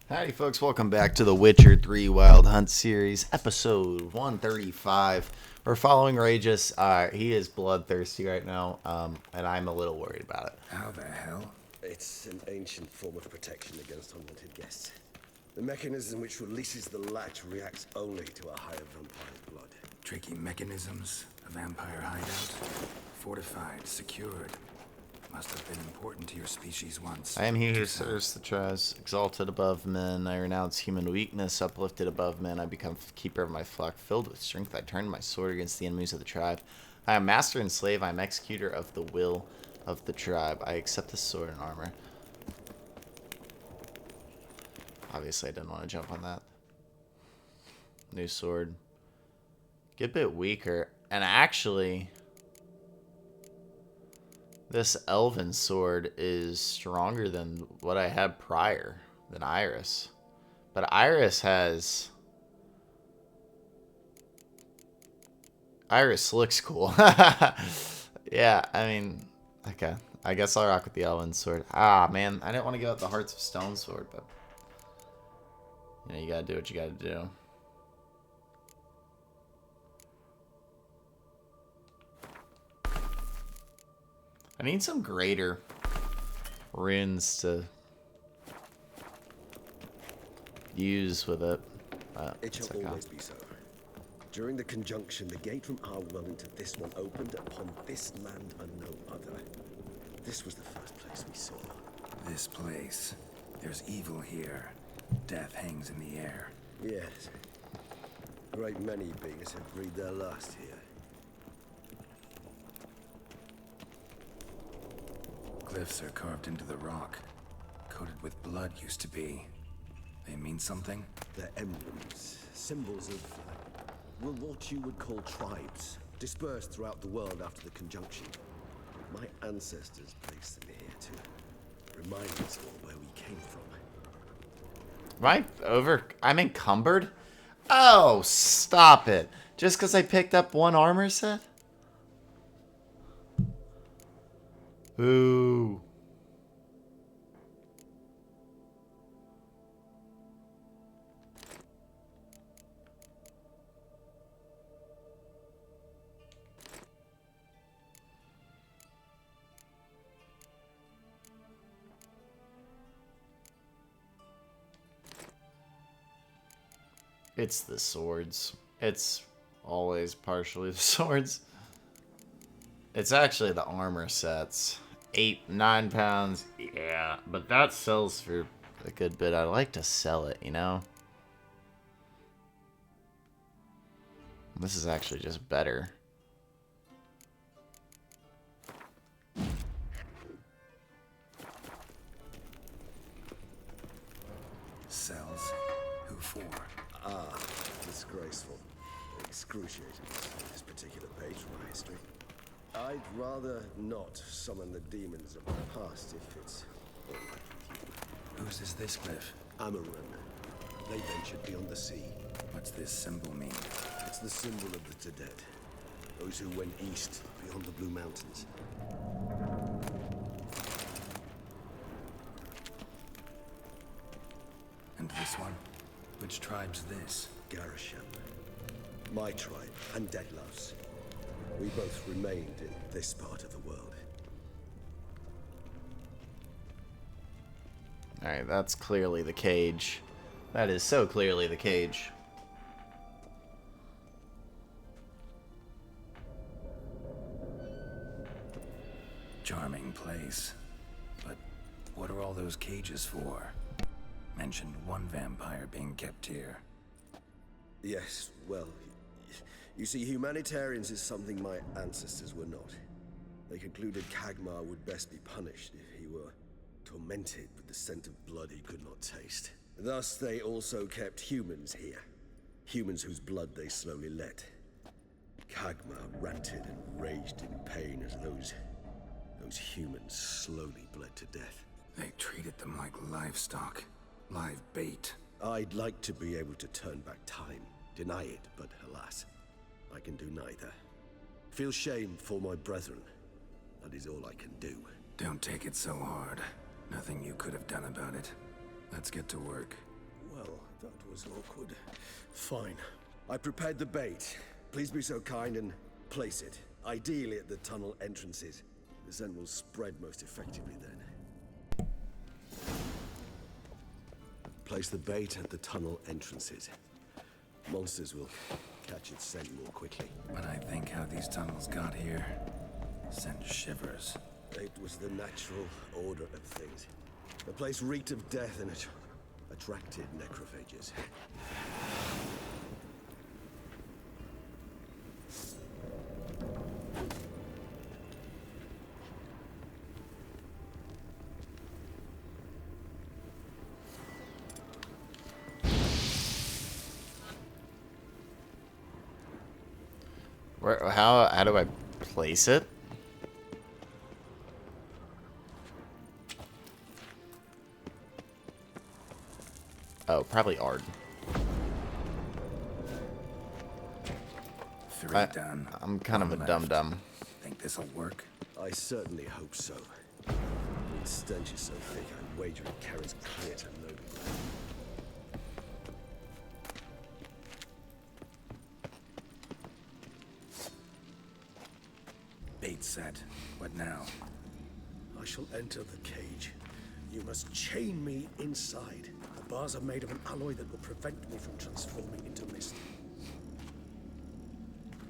Howdy folks, welcome back to the Witcher 3 Wild Hunt series, episode 135. We're following Rageous. He is bloodthirsty right now, and I'm a little worried about it. How the hell? It's an ancient form of protection against unwanted guests. The mechanism which releases the latch reacts only to a higher vampire blood. Tricky mechanisms, a vampire hideout, fortified, secured. Must have been important to your species once. I am he who serves the tribes, exalted above men. I renounce human weakness, uplifted above men. I become keeper of my flock, filled with strength. I turn my sword against the enemies of the tribe. I am master and slave. I am executor of the will of the tribe. I accept the sword and armor. Obviously, I didn't want to jump on that. New sword. Get a bit weaker. And actually, this elven sword is stronger than what I had prior, than Iris. But Iris looks cool. Yeah, I mean, okay. I guess I'll rock with the elven sword. Ah, man, I didn't want to go with the Hearts of Stone sword, but you know, you gotta do what you gotta do. I need some greater runes to use with it. It shall always be so. During the conjunction, the gate from our well into this one opened upon this land and no other. This was the first place we saw. This place. There's evil here. Death hangs in the air. Yes. A great many beings have breathed their last here. Glyphs are carved into the rock. Coated with blood used to be. They mean something? They're emblems, symbols of, well, what you would call tribes, dispersed throughout the world after the conjunction. My ancestors placed them here to remind us all where we came from. I'm encumbered? Oh, stop it. Just because I picked up one armor set? Ooh. It's the swords. It's always partially the swords. It's actually the armor sets. 8-9 pounds. Yeah, but that sells for a good bit. I'd like to sell it, you know? This is actually just better. Cells? Who for? Ah, disgraceful. Excruciating, this particular page from my history. I'd rather not summon the demons of my past if it's all right with you. Whose is this glyph? Amaran. They ventured beyond the sea. What's this symbol mean? It's the symbol of the Dead. Those who went east beyond the Blue Mountains. And this one? Which tribe's this? Garisham. My tribe and Deadlove's. We both remained in this part of the world. Alright, that's clearly the cage. That is so clearly the cage. Charming place. But what are all those cages for? Mentioned one vampire being kept here. Yes, well, you see, humanitarians is something my ancestors were not. They concluded Kagmar would best be punished if he were tormented with the scent of blood he could not taste. Thus, they also kept humans here. Humans whose blood they slowly let. Kagmar ranted and raged in pain as those humans slowly bled to death. They treated them like livestock. Live bait. I'd like to be able to turn back time, deny it, but alas, I can do neither. Feel shame for my brethren. That is all I can do. Don't take it so hard. Nothing you could have done about it. Let's get to work. Well, that was awkward. Fine. I prepared the bait. Please be so kind and place it. Ideally at the tunnel entrances. The scent will spread most effectively then. Place the bait at the tunnel entrances. Monsters will catch its scent more quickly. When I think how these tunnels got here, send shivers. It was the natural order of things. The place reeked of death and it attracted necrophages. How do I place it? Oh, probably Ard. Three done. I'm kind of a dum-dum. Think this'll work? I certainly hope so. The stench is so thick, I'd wager it carries clear to no degree. Bait set. What now? I shall enter the cage. You must chain me inside. The bars are made of an alloy that will prevent me from transforming into mist.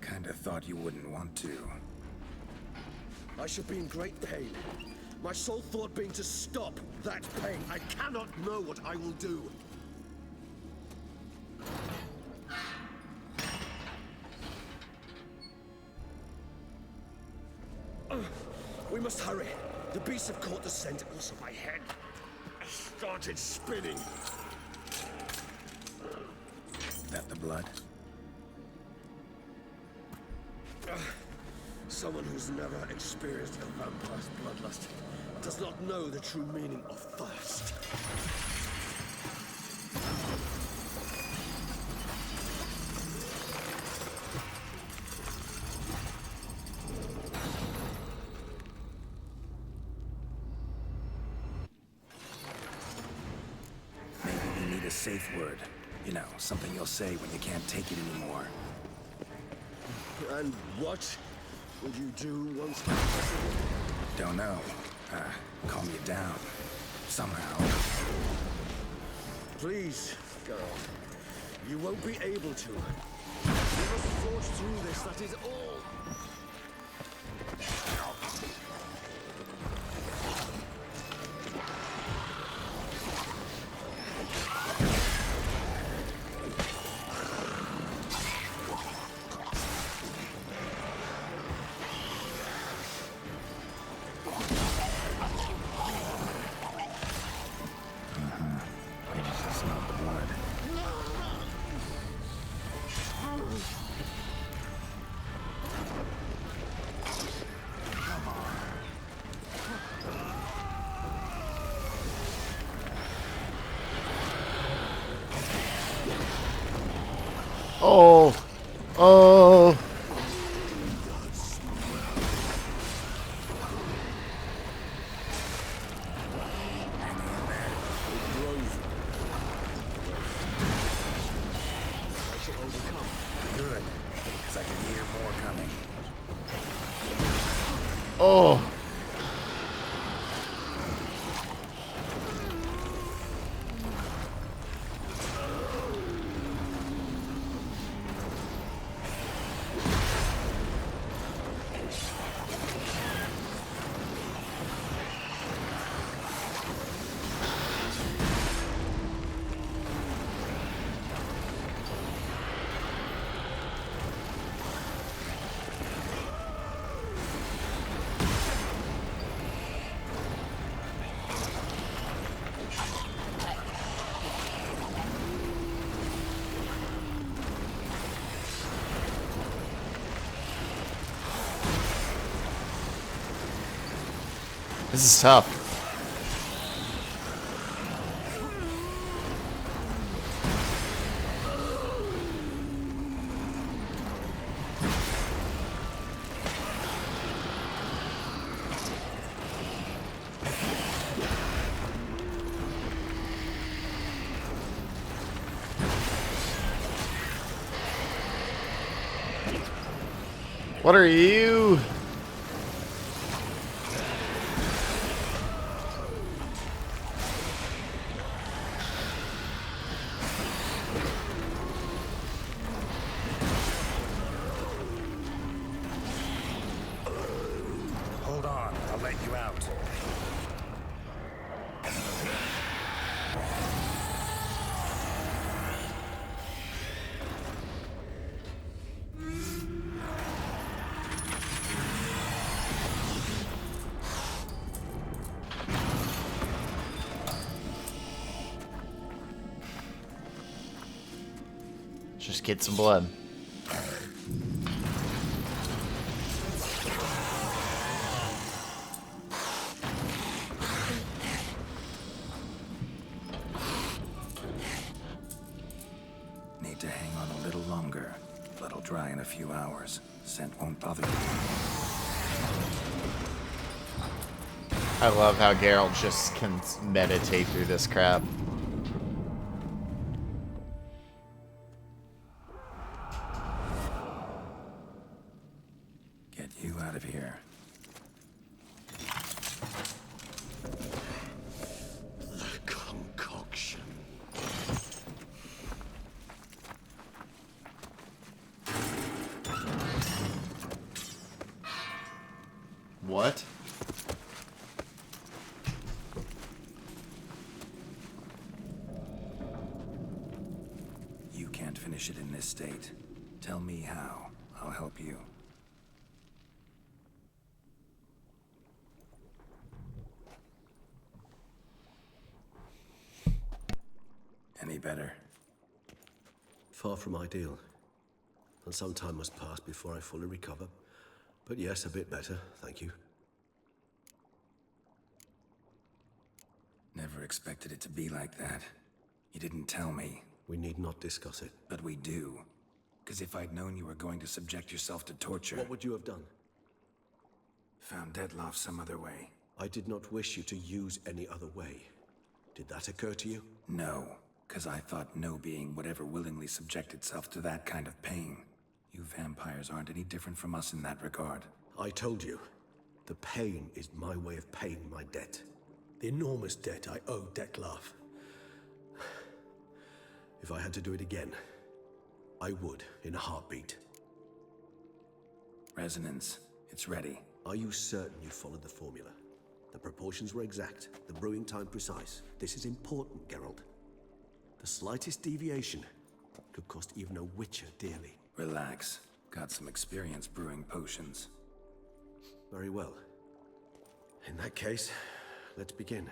Kinda thought you wouldn't want to. I shall be in great pain. My sole thought being to stop that pain. I cannot know what I will do. We must hurry. The beasts have caught the scent, also my head started spinning. That the blood? Someone who's never experienced a vampire's bloodlust does not know the true meaning of thirst. Maybe we need a safe word. You know, something you'll say when you can't take it anymore. And what would you do once? Don't know. Calm you down. Somehow. Please, girl. You won't be able to. You must forge through this, that is all. Oh, oh. Good. Because I can hear more coming. Oh. This is tough. What are you? Hold on, I'll let you out. Just get some blood. Need to hang on a little longer. Blood'll dry in a few hours. Scent won't bother you. I love how Geralt just can meditate through this crap. Get you out of here. The concoction. What? You can't finish it in this state. Tell me how. I'll help you. Any better? Far from ideal. And some time must pass before I fully recover. But yes, a bit better, thank you. Never expected it to be like that. You didn't tell me. We need not discuss it. But we do. Because if I'd known you were going to subject yourself to torture... What would you have done? Found Dettlaff some other way. I did not wish you to use any other way. Did that occur to you? No, because I thought no being would ever willingly subject itself to that kind of pain. You vampires aren't any different from us in that regard. I told you, the pain is my way of paying my debt. The enormous debt I owe Dettlaff. If I had to do it again, I would, in a heartbeat. Resonance. It's ready. Are you certain you followed the formula? The proportions were exact, the brewing time precise. This is important, Geralt. The slightest deviation could cost even a witcher dearly. Relax. Got some experience brewing potions. Very well. In that case, let's begin.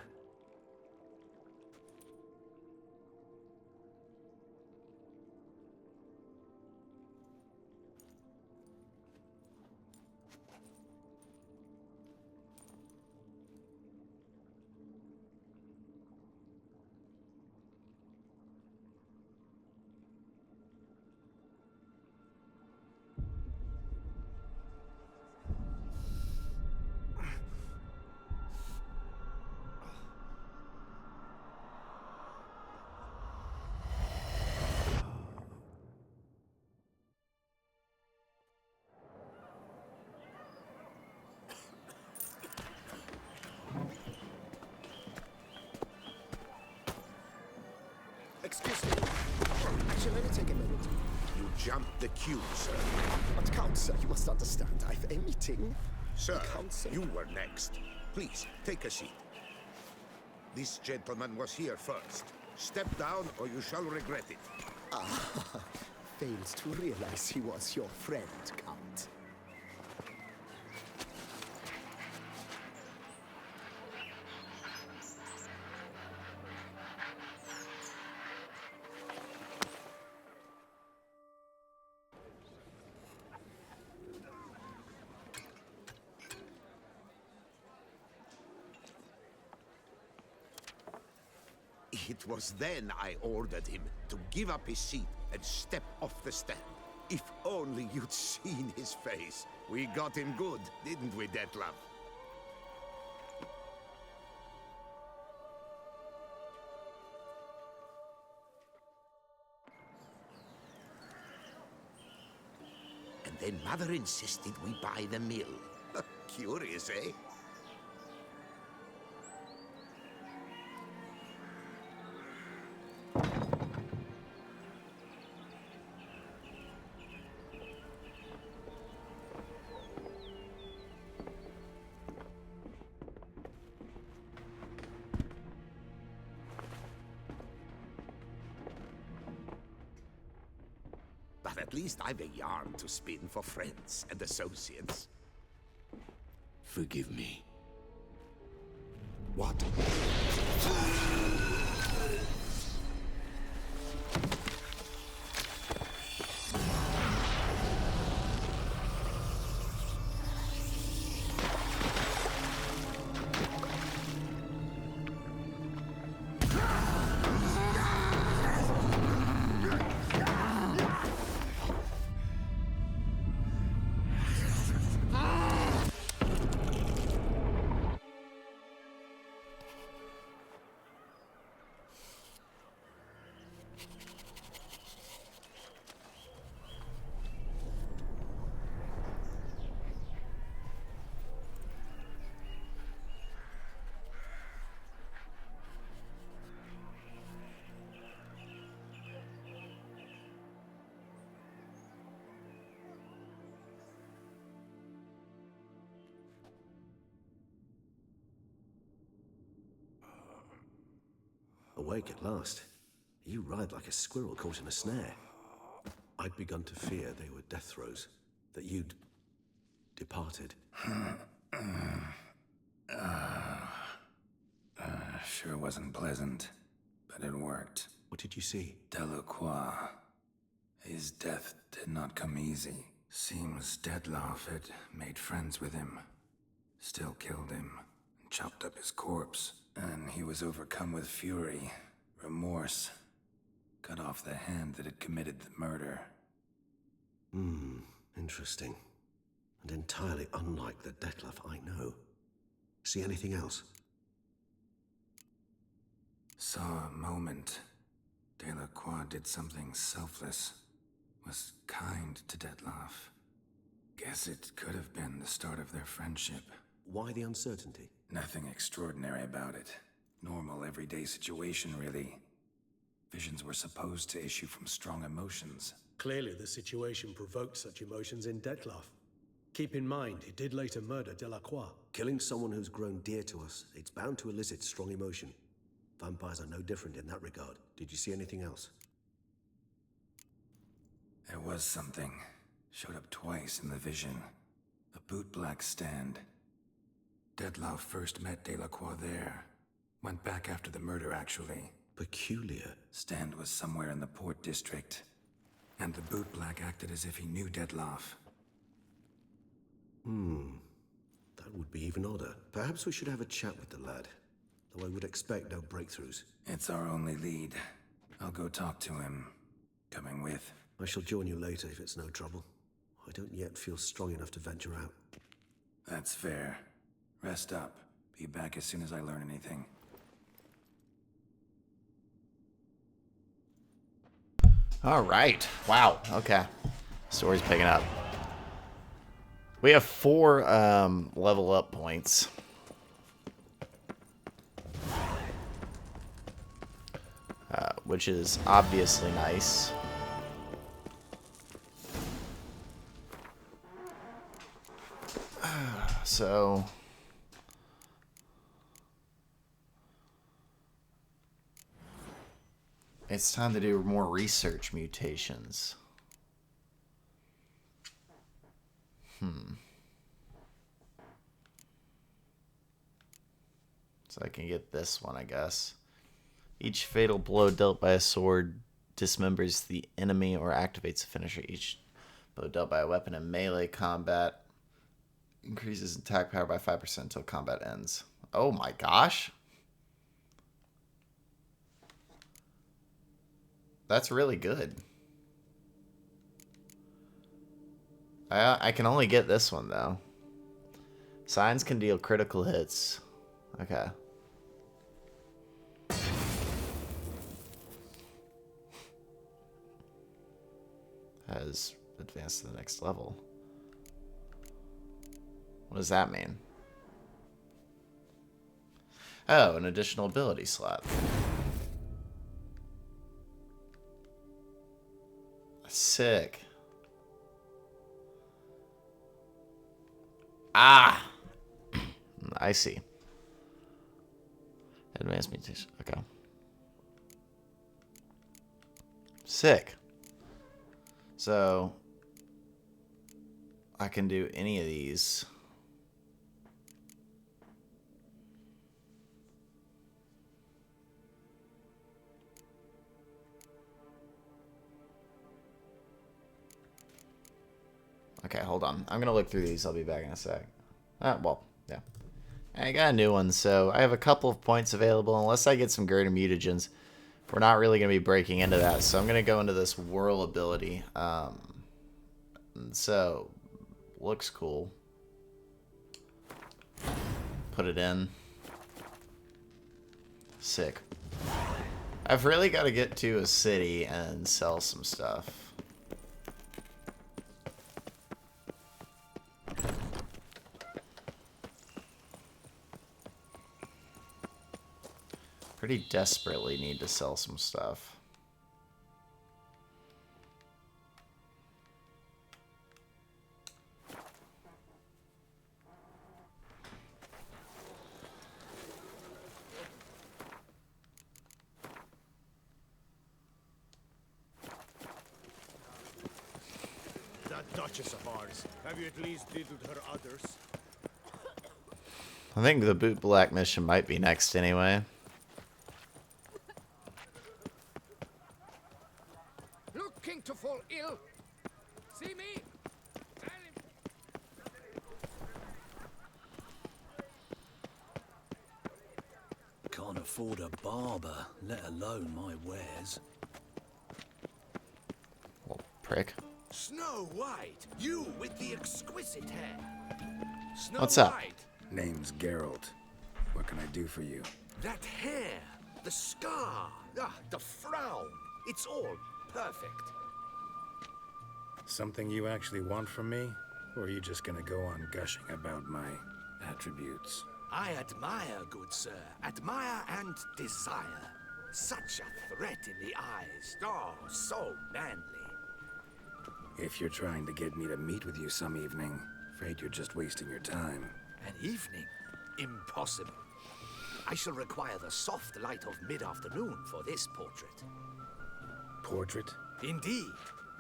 Excuse me. Actually, let me take a minute. You jumped the queue, sir. But Count, sir, you must understand. I've a meeting. Sir, Count, sir. you were next. Please, take a seat. This gentleman was here first. Step down or you shall regret it. Fails to realize he was your friend, Count. It was then I ordered him to give up his seat and step off the stand. If only you'd seen his face. We got him good, didn't we, Dettlaff? And Then Mother insisted we buy the mill. Curious, eh? But at least I've a yarn to spin for friends and associates. Forgive me. What? Awake at last. You ride like a squirrel caught in a snare. I'd begun to fear they were death throes, that you'd departed. Sure wasn't pleasant, but it worked. What did you see? Delacroix. His death did not come easy. Seems Dettlaff had made friends with him. Still killed him, and chopped up his corpse. And he was overcome with fury, remorse. Cut off the hand that had committed the murder. Interesting. And entirely unlike the Dettlaff I know. See anything else? Saw a moment. Delacroix did something selfless. Was kind to Dettlaff. Guess it could have been the start of their friendship. Why the uncertainty? Nothing extraordinary about it. Normal, everyday situation, really. Visions were supposed to issue from strong emotions. Clearly, the situation provoked such emotions in Dettlaff. Keep in mind, he did later murder Delacroix. Killing someone who's grown dear to us, it's bound to elicit strong emotion. Vampires are no different in that regard. Did you see anything else? There was something. Showed up twice in the vision. A bootblack stand. Dettlaff first met Delacroix there. Went back after the murder, actually. Peculiar. Stand was somewhere in the port district. And the bootblack acted as if he knew Dettlaff. That would be even odder. Perhaps we should have a chat with the lad. Though I would expect no breakthroughs. It's our only lead. I'll go talk to him. Coming with. I shall join you later if it's no trouble. I don't yet feel strong enough to venture out. That's fair. Rest up. Be back as soon as I learn anything. All right. Wow. Okay. Story's picking up. We have 4 level up points. Which is obviously nice. So it's time to do more research mutations. So I can get this one, I guess. Each fatal blow dealt by a sword dismembers the enemy or activates a finisher. Each blow dealt by a weapon in melee combat increases attack power by 5% until combat ends. Oh my gosh. That's really good. I can only get this one, though. Signs can deal critical hits. Okay. Has advanced to the next level. What does that mean? Oh, an additional ability slot. Sick. Ah! I see. Advanced mutation. Okay. Sick. So, I can do any of these. Okay, hold on. I'm going to look through these. I'll be back in a sec. Well, yeah. I got a new one, so I have a couple of points available. Unless I get some greater mutagens, we're not really going to be breaking into that. So I'm going to go into this whirl ability. So, looks cool. Put it in. Sick. I've really got to get to a city and sell some stuff. Pretty desperately need to sell some stuff. That Duchess of ours. Have you at least diddled her others? I think the Boot Black mission might be next anyway. Looking to fall ill. See me? Can't afford a barber, let alone my wares. Well, prick. Snow White, you with the exquisite hair. Snow What's up? White, Name's Geralt. What can I do for you? that hair, the scar, the frown. It's all perfect. Something you actually want from me? Or are you just gonna go on gushing about my attributes? I admire, good sir. Admire and desire. Such a threat in the eyes. Oh, so manly. If you're trying to get me to meet with you some evening, afraid you're just wasting your time. An evening? Impossible. I shall require the soft light of mid-afternoon for this portrait. Portrait? Indeed.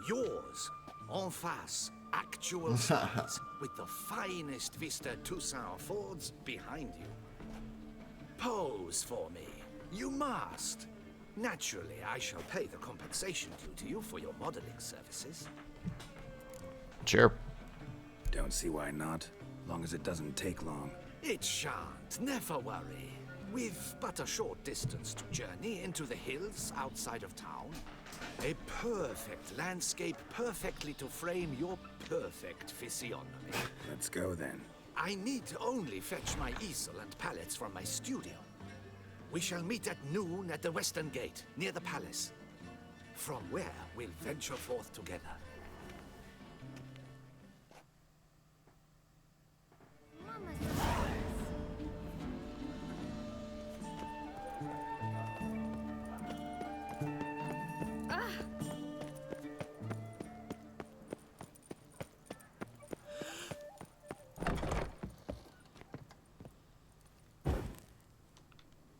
Yours. En face. Actual size. With the finest vista Toussaint affords behind you. Pose for me. You must. Naturally, I shall pay the compensation due to you for your modeling services. Sure. Don't see why not. Long as it doesn't take long. It shan't. Never worry. With but a short distance to journey into the hills outside of town, a perfect landscape perfectly to frame your perfect physiognomy. Let's go then. I need only fetch my easel and pallets from my studio. We shall meet at noon at the western gate, near the palace. From where we'll venture forth together.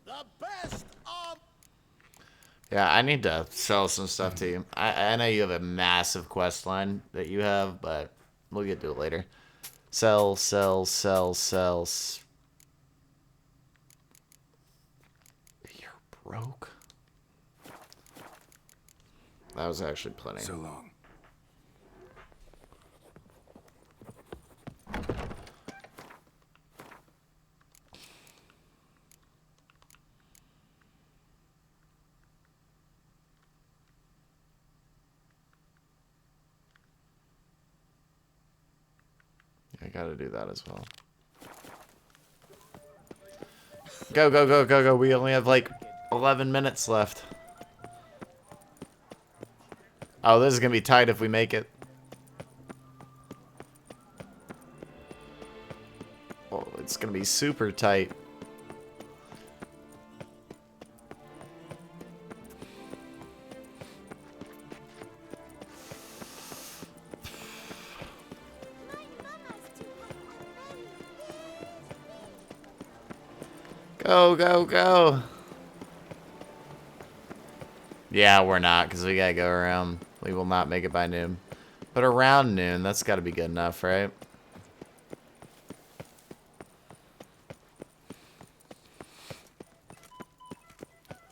The best of... Yeah, I need to sell some stuff to you. I know you have a massive quest line that you have, but we'll get to it later. Sell, sell, sell, sell. You're broke. That was actually plenty. So long. I gotta do that as well. Go, go, go, go, go. We only have like 11 minutes left. Oh, this is gonna be tight if we make it. be super tight. Go, go, go. Yeah, we're not, because we gotta go around. We will not make it by noon. But around noon, that's gotta be good enough, right?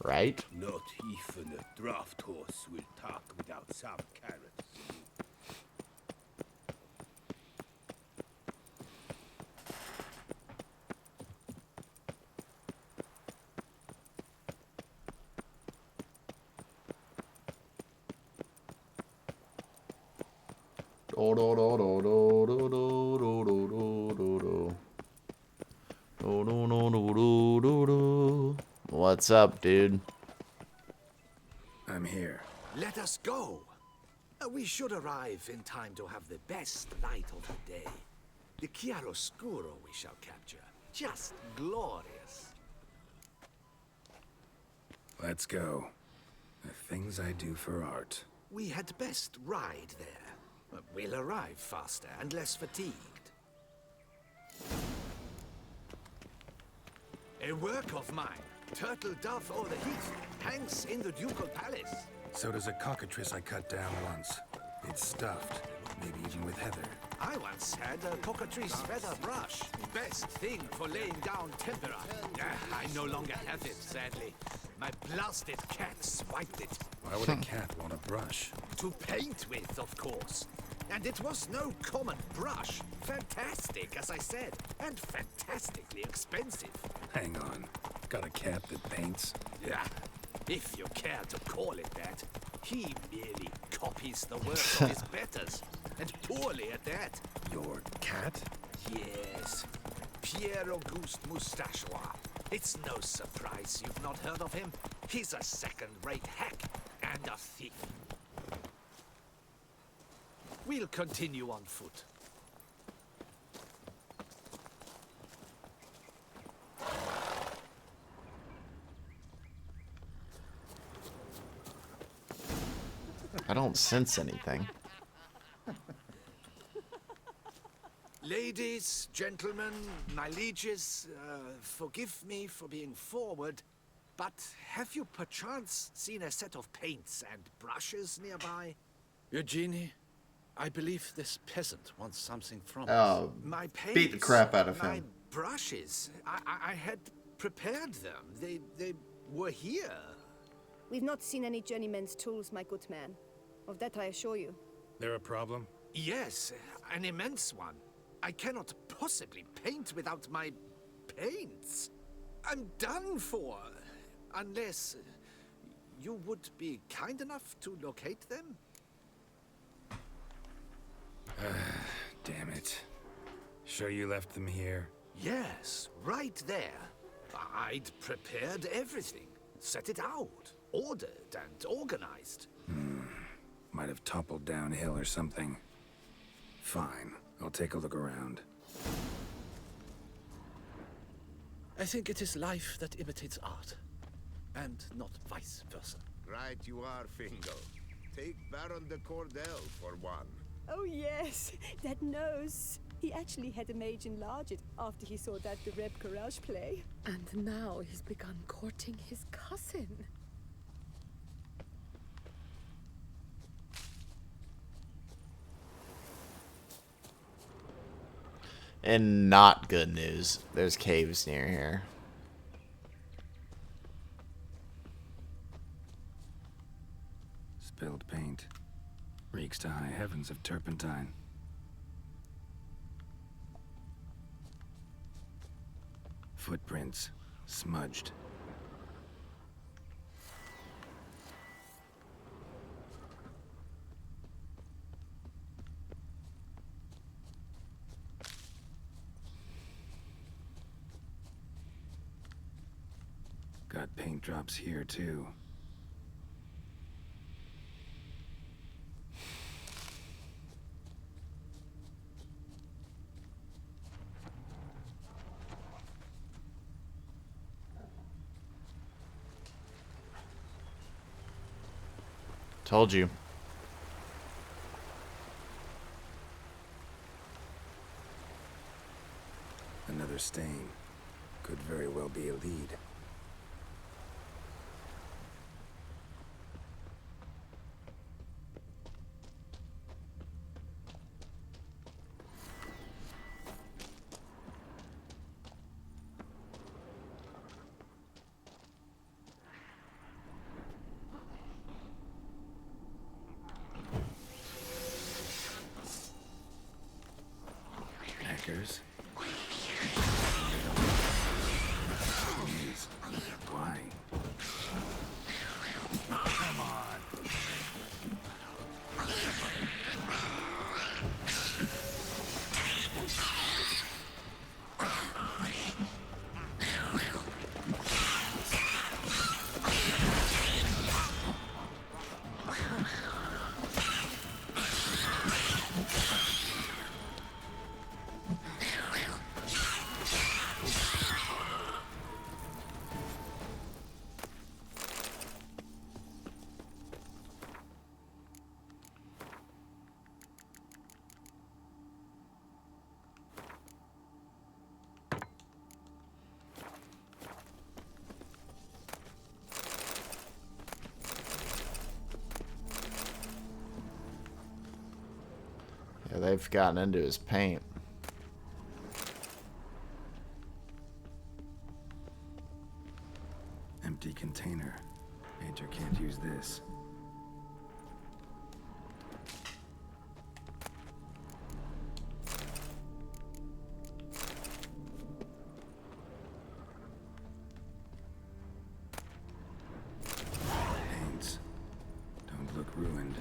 Right? Not even a draft horse will talk without some carrots. Do, do, do, do, do, do, do, do, do, do, do. Do, do, do, do, do, do, do. What's up, dude? I'm here. Let us go. We should arrive in time to have the best night of the day. The chiaroscuro we shall capture. Just glorious. Let's go. The things I do for art. We had best ride there. We'll arrive faster and less fatigued. A work of mine, Turtle Dove o'er the Heath, hangs in the Ducal Palace. So does a cockatrice I cut down once. It's stuffed, maybe even with heather. I once had a cockatrice feather brush. Best thing for laying down tempera. I no longer have it, sadly. My blasted cat swiped it. Why would a cat want a brush? To paint with, of course. And it was no common brush. Fantastic, as I said. And fantastically expensive. Hang on. Got a cat that paints? Yeah, if you care to call it that. He merely copies the work of his betters. And poorly at that. Your cat? Yes. Pierre-Auguste Moustachois. It's no surprise you've not heard of him. He's a second-rate hack and a thief. We'll continue on foot. I don't sense anything. Ladies, gentlemen, my lieges, forgive me for being forward, but have you perchance seen a set of paints and brushes nearby? Eugenie, I believe this peasant wants something from us. Oh, My paints, beat the crap out of my him. brushes, I had prepared them. They were here. We've not seen any journeyman's tools, my good man. Of that I assure you. There a problem? Yes, an immense one. I cannot possibly paint without my paints. I'm done for. Unless you would be kind enough to locate them? Damn it. Sure you left them here? Yes, right there. I'd prepared everything. Set it out. Ordered and organized. Might have toppled downhill or something. Fine. I'll take a look around. I think it is life that imitates art. And not vice versa. Right you are, Fingo. Take Baron de Cordel for one. Oh yes, that nose. He actually had a mage enlarge it after he saw that the Reb Courage play. And now he's begun courting his cousin. And not good news. There's caves near here. Spilled paint. Reeks to high heavens of turpentine. Footprints. Smudged. Got paint drops here, too. Told you. Another stain. Could very well be a lead. Hackers. Jeez, why? Come on. Yeah, they've gotten into his paint. Empty container. Painter can't use this. Paints. Don't look ruined.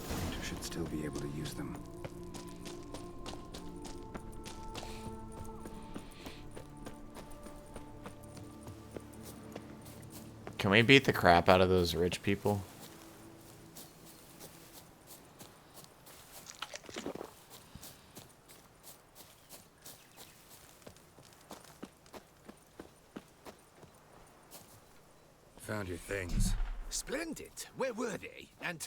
Painter should still be able to use them. Can we beat the crap out of those rich people? Found your things. Splendid. Where were they? And...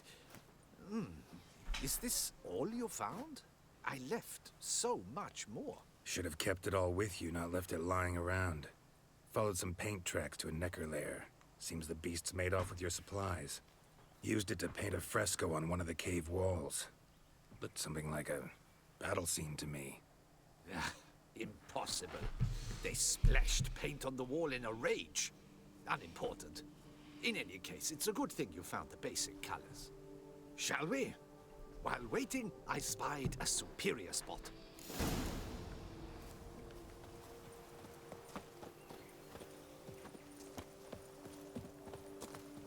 is this all you found? I left so much more. Should have kept it all with you, not left it lying around. Followed some paint tracks to a necker lair. Seems the beast's made off with your supplies. Used it to paint a fresco on one of the cave walls. Looked something like a battle scene to me. Impossible. They splashed paint on the wall in a rage. Unimportant. In any case, it's a good thing you found the basic colors. Shall we? While waiting, I spied a superior spot.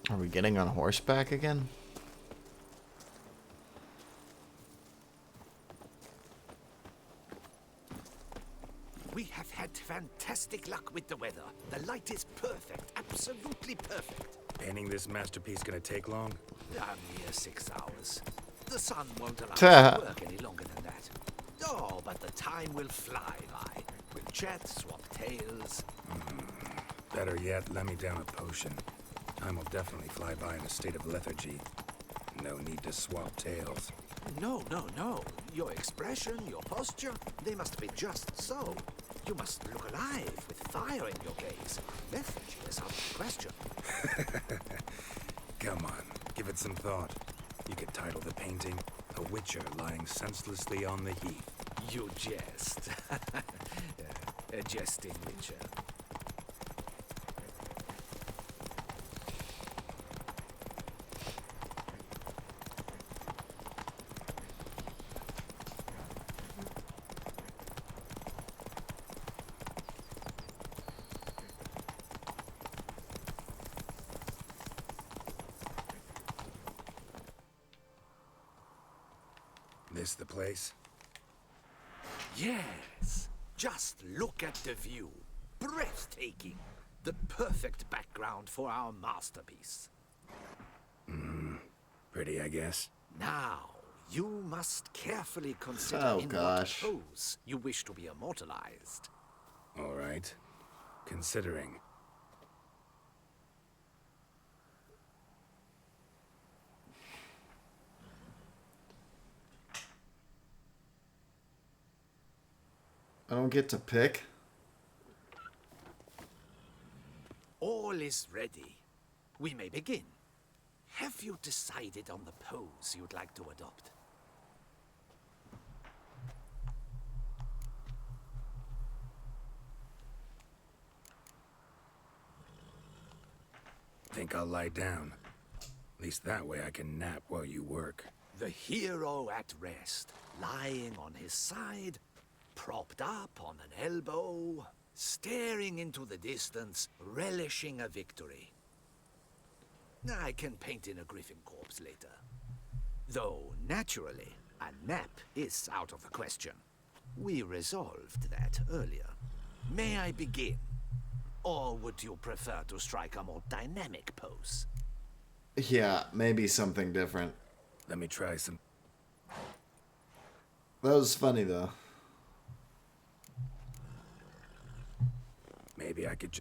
Are we getting on horseback again? We have had fantastic luck with the weather. The light is perfect, absolutely perfect. Painting this masterpiece gonna take long? A mere 6 hours. The sun won't allow us to work any longer than that. Oh, but the time will fly by. We'll chat, swap tales. Better yet, let me down a potion. Time will definitely fly by in a state of lethargy. No need to swap tales. No. Your expression, your posture, they must be just so. You must look alive with fire in your gaze. Lethargy is out of the question. Come on, give it some thought. You could title the painting, A Witcher Lying Senselessly on the Heath. You jest. A jesting witcher. This the place? Yes. Just look at the view. Breathtaking. The perfect background for our masterpiece. Pretty, I guess. Now, you must carefully consider in what pose you wish to be immortalized. All right. Considering. don't get to pick. All is ready. We may begin. Have you decided on the pose you'd like to adopt? Think I'll lie down. At least that way I can nap while you work. The hero at rest, lying on his side, propped up on an elbow, staring into the distance, relishing a victory. I can paint in a griffin corpse later. Though, naturally, a nap is out of the question. We resolved that earlier. May I begin? Or would you prefer to strike a more dynamic pose? Yeah, maybe something different. Let me try some. That was funny, though. Maybe I could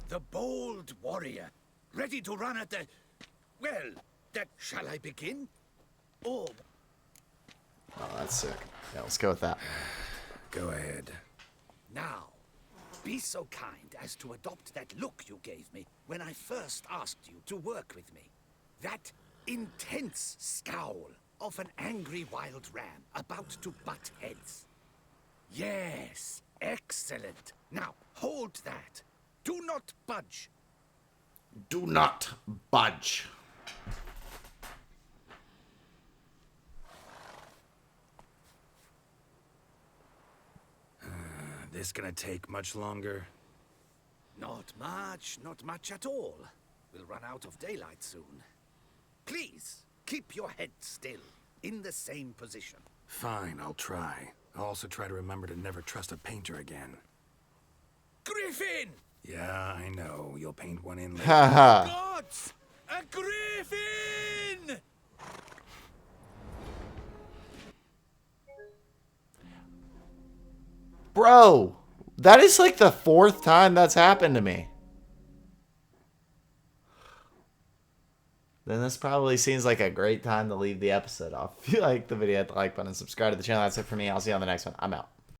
The bold warrior, ready to run at the... Well, shall I begin? Or... Oh, that's sick. Yeah, let's go with that. Go ahead. Now, be so kind as to adopt that look you gave me when I first asked you to work with me. That intense scowl of an angry wild ram about to butt heads. Yes, excellent. Now, hold that. Do not budge. Do not budge. This gonna take much longer? Not much at all. We'll run out of daylight soon. Please, keep your head still, in the same position. Fine, I'll try. I'll also try to remember to never trust a painter again. Griffin! Yeah, I know. You'll paint one in later. Haha. Gods! A griffin! Bro, that is like the 4th time that's happened to me. Then this probably seems like a great time to leave the episode off. If you like the video, hit the like button, subscribe to the channel. That's it for me. I'll see you on the next one. I'm out.